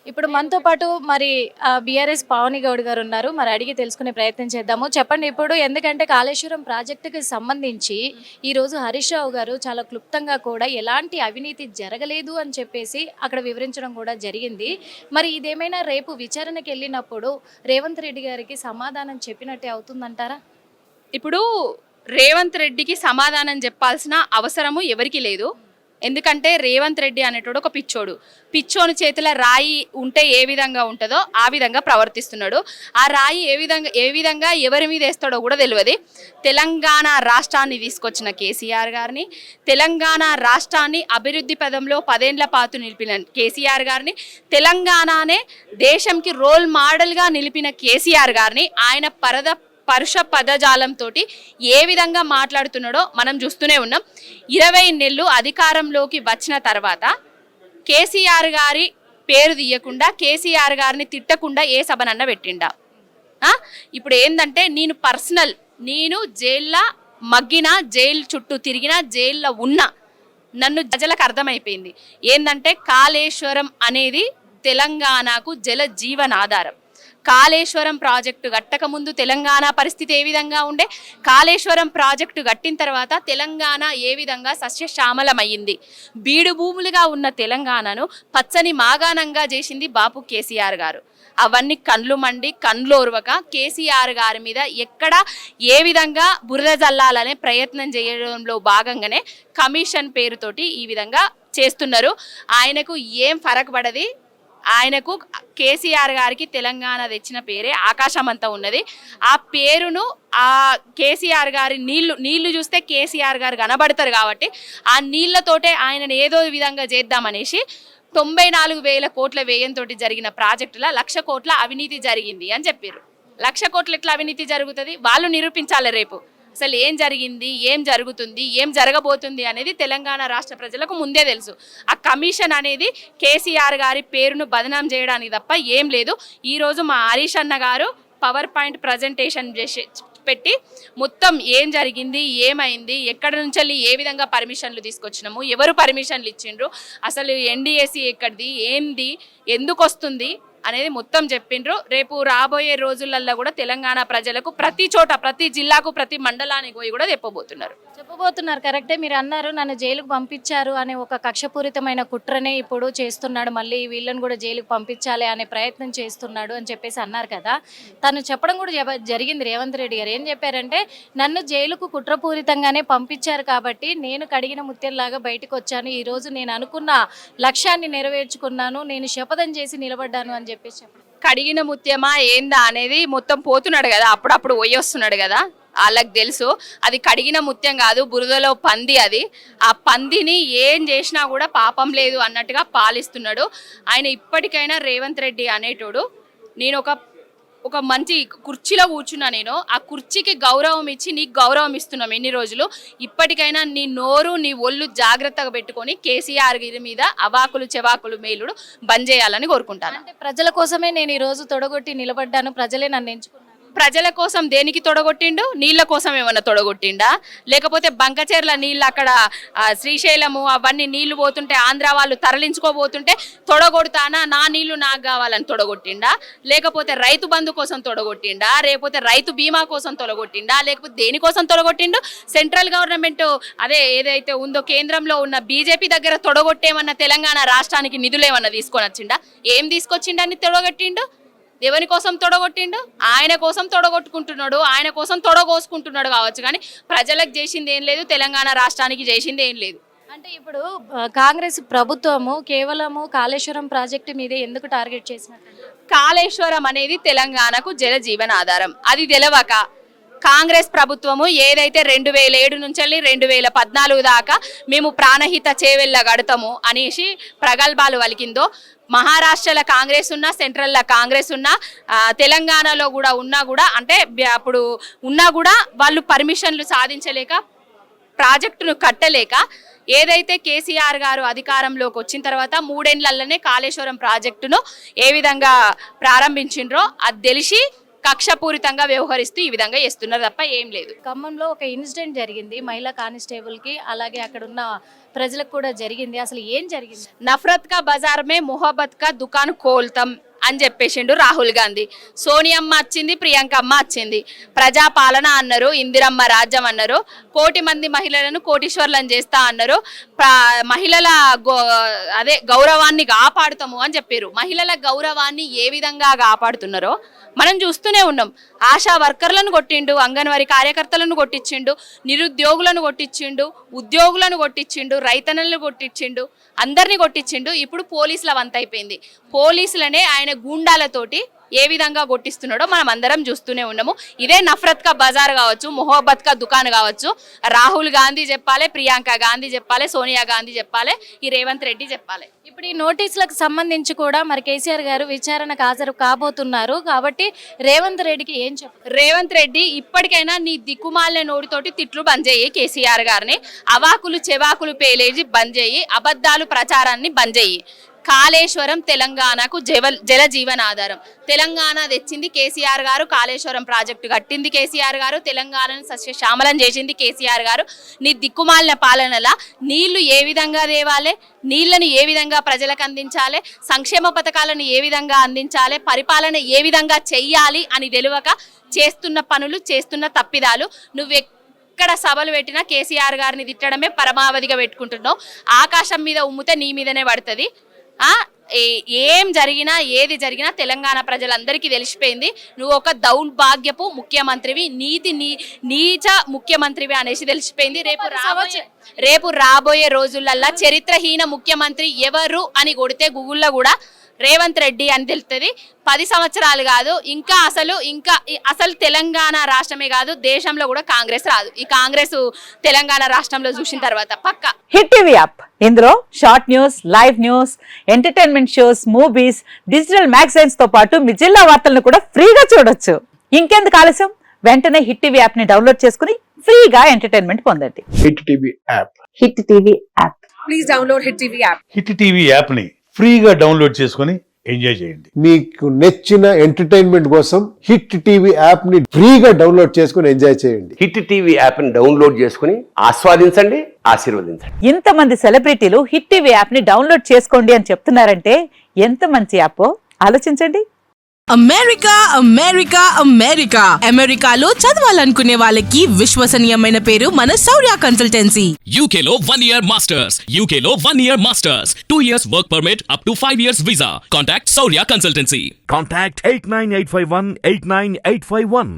ఇప్పుడు మనతో పాటు మరి బీఆర్ఎస్ పావని గౌడ్ గారు ఉన్నారు. మరి అడిగి తెలుసుకునే ప్రయత్నం చేద్దాము. చెప్పండి ఇప్పుడు ఎందుకంటే కాళేశ్వరం ప్రాజెక్టుకి సంబంధించి ఈరోజు హరీష్ రావు గారు చాలా క్లుప్తంగా కూడా ఎలాంటి అవినీతి జరగలేదు అని చెప్పేసి అక్కడ వివరించడం కూడా జరిగింది. మరి ఇదేమైనా రేపు విచారణకి వెళ్ళినప్పుడు రేవంత్ రెడ్డి గారికి సమాధానం చెప్పినట్టే అవుతుందంటారా? ఇప్పుడు రేవంత్ రెడ్డికి సమాధానం చెప్పాల్సిన అవసరము ఎవరికి లేదు. ఎందుకంటే రేవంత్ రెడ్డి అనేటోడు ఒక పిచ్చోని చేతిలో రాయి ఉంటే ఏ విధంగా ఉంటుందో ఆ విధంగా ప్రవర్తిస్తున్నాడు. ఆ రాయి ఏ విధంగా ఎవరి మీద వేస్తాడో కూడా తెలియదు. తెలంగాణ రాష్ట్రాన్ని తీసుకొచ్చిన కేసీఆర్ గారిని, తెలంగాణ రాష్ట్రాన్ని అభివృద్ధి పదంలో 10 ఏళ్ల పాటు నిలిపిన కేసీఆర్ గారిని, తెలంగాణనే దేశంకి రోల్ మోడల్గా నిలిపిన కేసీఆర్ గారిని ఆయన పరుష పదజాలంతో ఏ విధంగా మాట్లాడుతున్నాడో మనం చూస్తూనే ఉన్నాం. 20 నెలలు అధికారంలోకి వచ్చిన తర్వాత కేసీఆర్ గారి పేరు తీయకుండా, కేసీఆర్ గారిని తిట్టకుండా ఏ సభనన్నా పెట్టిండా? ఇప్పుడు ఏంటంటే నేను జైల్లో మగ్గిన, జైలు చుట్టూ తిరిగిన, జైల్లో ఉన్న నన్ను ప్రజలకు అర్థమైపోయింది ఏంటంటే కాళేశ్వరం అనేది తెలంగాణకు జల జీవనాధారం. కాళేశ్వరం ప్రాజెక్టు కట్టక ముందు తెలంగాణ పరిస్థితి ఏ విధంగా ఉండే, కాళేశ్వరం ప్రాజెక్టు కట్టిన తర్వాత తెలంగాణ ఏ విధంగా సస్యశ్యామలమైంది, బీడు భూములుగా ఉన్న తెలంగాణను పచ్చని మాగాణంగా చేసింది బాపు కేసీఆర్ గారు. అవన్నీ కండ్లు మండి కండ్లు ఓర్వక కేసీఆర్ గారి మీద ఎక్కడ ఏ విధంగా బురద జల్లాలనే ప్రయత్నం చేయడంలో భాగంగానే కమిషన్ పేరుతోటి ఈ విధంగా చేస్తున్నారు. ఆయనకు ఏం ఫరక్ పడది. ఆయనకు కేసీఆర్ గారికి తెలంగాణ తెచ్చిన పేరే ఆకాశమంతా ఉన్నది. ఆ పేరును ఆ కేసీఆర్ గారి నీళ్లు చూస్తే కేసీఆర్ గారు కనబడతారు కాబట్టి ఆ నీళ్లతోటే ఆయనను ఏదో విధంగా చేద్దామనేసి 94,000 కోట్ల వ్యయంతో జరిగిన ప్రాజెక్టుల 1,00,000 కోట్ల అవినీతి జరిగింది అని చెప్పారు. 1,00,000 కోట్ల ఎట్లా అవినీతి జరుగుతుంది? వాళ్ళు నిరూపించాలి రేపు. అసలు ఏం జరిగింది, ఏం జరుగుతుంది, ఏం జరగబోతుంది అనేది తెలంగాణ రాష్ట్ర ప్రజలకు ముందే తెలుసు. ఆ కమిషన్ అనేది కేసీఆర్ గారి పేరును బదనాం చేయడానికి తప్ప ఏం లేదు. ఈరోజు మా హరీష్ అన్న గారు పవర్ పాయింట్ ప్రజెంటేషన్ పెట్టి మొత్తం ఏం జరిగింది, ఏమైంది, ఎక్కడి నుంచి వెళ్ళి ఏ విధంగా పర్మిషన్లు తీసుకొచ్చినాము, ఎవరు పర్మిషన్లు ఇచ్చిండ్రు, అసలు ఎన్డీఏసీ ఎక్కడిది, ఏంది, ఎందుకు వస్తుంది అనేది మొత్తం చెప్పిండ్రు. రేపు రాబోయే రోజులలో కూడా తెలంగాణ ప్రజలకు ప్రతి చోట, ప్రతి జిల్లాకు, ప్రతి మండలానికి పోయి కూడా చెప్పబోతున్నారు. కరెక్టే. మీరు అన్నారు నన్ను జైలుకు పంపించారు అనే ఒక కక్షపూరితమైన కుట్రనే ఇప్పుడు చేస్తున్నాడు, మళ్ళీ వీళ్ళని కూడా జైలుకు పంపించాలి అనే ప్రయత్నం చేస్తున్నాడు అని చెప్పేసి అన్నారు కదా. తను చెప్పడం కూడా జరిగింది. రేవంత్ రెడ్డి గారు ఏం చెప్పారంటే, నన్ను జైలుకు కుట్రపూరితంగానే పంపించారు కాబట్టి నేను కడిగిన ముత్యంలాగా బయటకు వచ్చాను, ఈరోజు నేను అనుకున్న లక్ష్యాన్ని నెరవేర్చుకున్నాను, నేను శపథం చేసి నిలబడ్డాను అని చెప్పేసి చెప్పడం. కడిగిన ముత్యమా ఏందా అనేది మొత్తం పోతున్నాడు కదా, అప్పుడప్పుడు పోయొస్తున్నాడు కదా, వాళ్ళకి తెలుసు అది కడిగిన ముత్యం కాదు, బురదలో పంది. అది ఆ పందిని ఏం చేసినా కూడా పాపం లేదు అన్నట్టుగా పాలిస్తున్నాడు ఆయన. ఇప్పటికైనా రేవంత్ రెడ్డి అనేటోడు, నేను ఒక మంచి కుర్చీలో కూర్చున్నా, నేను ఆ కుర్చీకి గౌరవం ఇచ్చి నీకు గౌరవం ఇస్తున్నాం ఎన్ని రోజులు. ఇప్పటికైనా నీ నోరు, నీ ఒళ్ళు జాగ్రత్తగా పెట్టుకొని కేసీఆర్ గిరి మీద అవాకులు చెవాకులు మేలుడు బంద్ చేయాలని కోరుకుంటాను. అంటే ప్రజల కోసమే నేను ఈరోజు తొడగొట్టి నిలబడ్డాను, ప్రజలే నన్ను ఎంచుకున్నారు. ప్రజల కోసం దేనికి తొడగొట్టిండు? నీళ్ళ కోసం ఏమన్నా తొడగొట్టిండా? లేకపోతే బంకచెర్ల నీళ్ళు అక్కడ శ్రీశైలము అవన్నీ నీళ్లు పోతుంటే ఆంధ్ర వాళ్ళు తరలించుకోబోతుంటే తొడగొడతానా, నా నీళ్లు నాకు కావాలని తొడగొట్టిండా? లేకపోతే రైతు బంధు కోసం తొడగొట్టిండా? లేకపోతే రైతు బీమా కోసం తొడగొట్టిండా? లేకపోతే దేనికోసం తొడగొట్టిండు? సెంట్రల్ గవర్నమెంట్ అదే ఏదైతే ఉందో కేంద్రంలో ఉన్న బీజేపీ దగ్గర తొడగొట్టేమన్నా తెలంగాణ రాష్ట్రానికి నిధులు ఏమన్నా తీసుకొని వచ్చిండా? ఏం తీసుకొచ్చిండని తొడగొట్టిండు? ఎవరి కోసం తొడగొట్టిండు? ఆయన కోసం తొడగొట్టుకుంటున్నాడు, ఆయన కోసం తొడగోసుకుంటున్నాడు కావచ్చు, కానీ ప్రజలకు చేసింది ఏం లేదు, తెలంగాణ రాష్ట్రానికి చేసింది ఏం లేదు. అంటే ఇప్పుడు కాంగ్రెస్ ప్రభుత్వము కేవలము కాళేశ్వరం ప్రాజెక్టు మీదే ఎందుకు టార్గెట్ చేసినట్టు? కాళేశ్వరం అనేది తెలంగాణకు జల జీవన ఆధారం. అది తెలవక కాంగ్రెస్ ప్రభుత్వము ఏదైతే 2007 నుంచి 2014 దాకా మేము ప్రాణహిత చేవెళ్ళ గడతాము అనేసి ప్రగల్భాలు వలికిందో, మహారాష్ట్రలో కాంగ్రెస్ ఉన్నా, సెంట్రల్లో కాంగ్రెస్ ఉన్నా, తెలంగాణలో కూడా ఉన్నా కూడా, అంటే అప్పుడు ఉన్నా కూడా వాళ్ళు పర్మిషన్లు సాధించలేక, ప్రాజెక్టును కట్టలేక, ఏదైతే కేసీఆర్ గారు అధికారంలోకి వచ్చిన తర్వాత 3 ఏళ్లలోనే కాళేశ్వరం ప్రాజెక్టును ఏ విధంగా ప్రారంభించిండ్రో అది తెలిసి కక్షపూరితంగా వ్యవహరిస్తూ ఈ విధంగా చేస్తున్నారు తప్ప ఏం లేదు. ఖమ్మంలో ఒక ఇన్సిడెంట్ జరిగింది మహిళా కానిస్టేబుల్కి, అలాగే అక్కడ ఉన్న ప్రజలకు కూడా జరిగింది. అసలు ఏం జరిగింది? నఫరత్ కా బజార్ మే మొహబ్బత్ కా దుకాన్ కోల్తాం అని చెప్పేసిండు రాహుల్ గాంధీ. సోనియమ్మ వచ్చింది, ప్రియాంకమ్మ వచ్చింది. ప్రజాపాలన అన్నారు, ఇందిరమ్మ రాజ్యం అన్నారు, 1,00,00,000 మంది మహిళలను కోటీశ్వర్లను చేస్తా అన్నారు, మహిళల గౌరవాన్ని కాపాడుతాము అని చెప్పారు. మహిళల గౌరవాన్ని ఏ విధంగా కాపాడుతున్నారో మనం చూస్తూనే ఉన్నాం. ఆశా వర్కర్లను కొట్టిండు, అంగన్వాడీ కార్యకర్తలను కొట్టించిండు, నిరుద్యోగులను కొట్టించిండు, ఉద్యోగులను కొట్టించిండు, రైతన్నలను కొట్టించిండు, అందరినీ కొట్టించిండు. ఇప్పుడు పోలీసుల వంత అయిపోయింది. పోలీసులనే ఆయన గూండాలతోటి ఏ విధంగా కొట్టిస్తున్నాడో మనం అందరం చూస్తూనే ఉన్నాము. ఇదే నఫరత్ కా బజార్ కావచ్చు, మొహబ్బత్ కా దుకాన్ కావచ్చు. రాహుల్ గాంధీ చెప్పాలి, ప్రియాంక గాంధీ చెప్పాలి, సోనియా గాంధీ చెప్పాలి, ఈ రేవంత్ రెడ్డి చెప్పాలి. ఇప్పుడు ఈ నోటీసులకు సంబంధించి కూడా మరి కేసీఆర్ గారు విచారణకు హాజరు కాబోతున్నారు కాబట్టి రేవంత్ రెడ్డికి ఏం చెప్పారు? రేవంత్ రెడ్డి ఇప్పటికైనా నీ దిక్కుమాలిన నోటితోటి తిట్లు బంద్ చేయి, కేసీఆర్ గారిని అవాకులు చెవాకులు పేలేజీ బంద్ చేయి, అబద్ధాలు ప్రచారాన్ని బంద్ చేయి. కాళేశ్వరం తెలంగాణకు జల జీవనాధారం. తెలంగాణ తెచ్చింది కేసీఆర్ గారు, కాళేశ్వరం ప్రాజెక్టు కట్టింది కేసీఆర్ గారు, తెలంగాణను సస్యశ్యామలం చేసింది కేసీఆర్ గారు. నీ దిక్కుమాలిన పాలనలా నీళ్లు ఏ విధంగా తేవాలి, నీళ్లను ఏ విధంగా ప్రజలకు అందించాలి, సంక్షేమ పథకాలను ఏ విధంగా అందించాలి, పరిపాలన ఏ విధంగా చెయ్యాలి అని తెలియక చేస్తున్న పనులు, చేస్తున్న తప్పిదాలు. ఎక్కడ సభలు పెట్టినా కేసీఆర్ గారిని తిట్టడమే పరమావధిగా పెట్టుకుంటున్నావు. ఆకాశం మీద ఉమ్మితే నీ మీదనే పడుతుంది. ఏం జరిగినా ఏది జరిగినా తెలంగాణ ప్రజలందరికీ తెలిసిపోయింది. నువ్వు ఒక దౌర్భాగ్యపు ముఖ్యమంత్రివి, నీచ ముఖ్యమంత్రివి అనేసి తెలిసిపోయింది. రేపు రాబోయే రోజులల్లా చరిత్రహీన ముఖ్యమంత్రి ఎవరు అని కొడితే గూగుల్లో కూడా రేవంత్ రెడ్డి అని తెలుస్తుంది. 10 సంవత్సరాలు కాదు, ఇంకా అసలు తెలంగాణ రాష్ట్రమే కాదు, దేశంలో కూడా కాంగ్రెస్ రాదు. ఈ కాంగ్రెస్ తెలంగాణ రాష్ట్రంలో చూసిన తర్వాత పక్కా. హిట్ టీవీ యాప్, ఇందులో short news, live news, entertainment shows, movies, digital magazines తో పాటు మీ జిల్లా వార్తలను కూడా ఫ్రీగా చూడొచ్చు. ఇంకెందుకు ఆలస్యం, వెంటనే హిట్ టీవీ యాప్ ని డౌన్లోడ్ చేసుకుని ఫ్రీగా ఎంటర్టైన్మెంట్ పొందండి. Hit TV app. Hit TV app. Please download hit TV app. Hit TV app ని ఫ్రీగా డౌన్లోడ్ చేసుకుని ఎంజాయ్ చేయండి. మీకు నచ్చిన ఎంటర్టైన్మెంట్ కోసం హిట్ టీవీ యాప్ ని ఫ్రీగా డౌన్లోడ్ చేసుకుని ఎంజాయ్ చేయండి. హిట్ టీవీ యాప్ ని డౌన్లోడ్ చేసుకుని ఆస్వాదించండి, ఆశీర్వదించండి. ఇంతమంది సెలబ్రిటీలు హిట్ టీవీ యాప్ ని డౌన్లోడ్ చేసుకోండి అని చెప్తున్నారంటే ఎంత మంచి యాప్ ఆలోచించండి. అమెరికా అమెరికా అమెరికా అమెరికాలో చదవాలనుకునే వాళ్ళకి విశ్వసనీయమైన పేరు మన శౌర్య కన్సల్టెన్సీ. UK లో 1 year masters, UK లో 1 year masters, 2 years work permit up to 5 years visa. Contact Saurya Consultancy. Contact 89851 89851.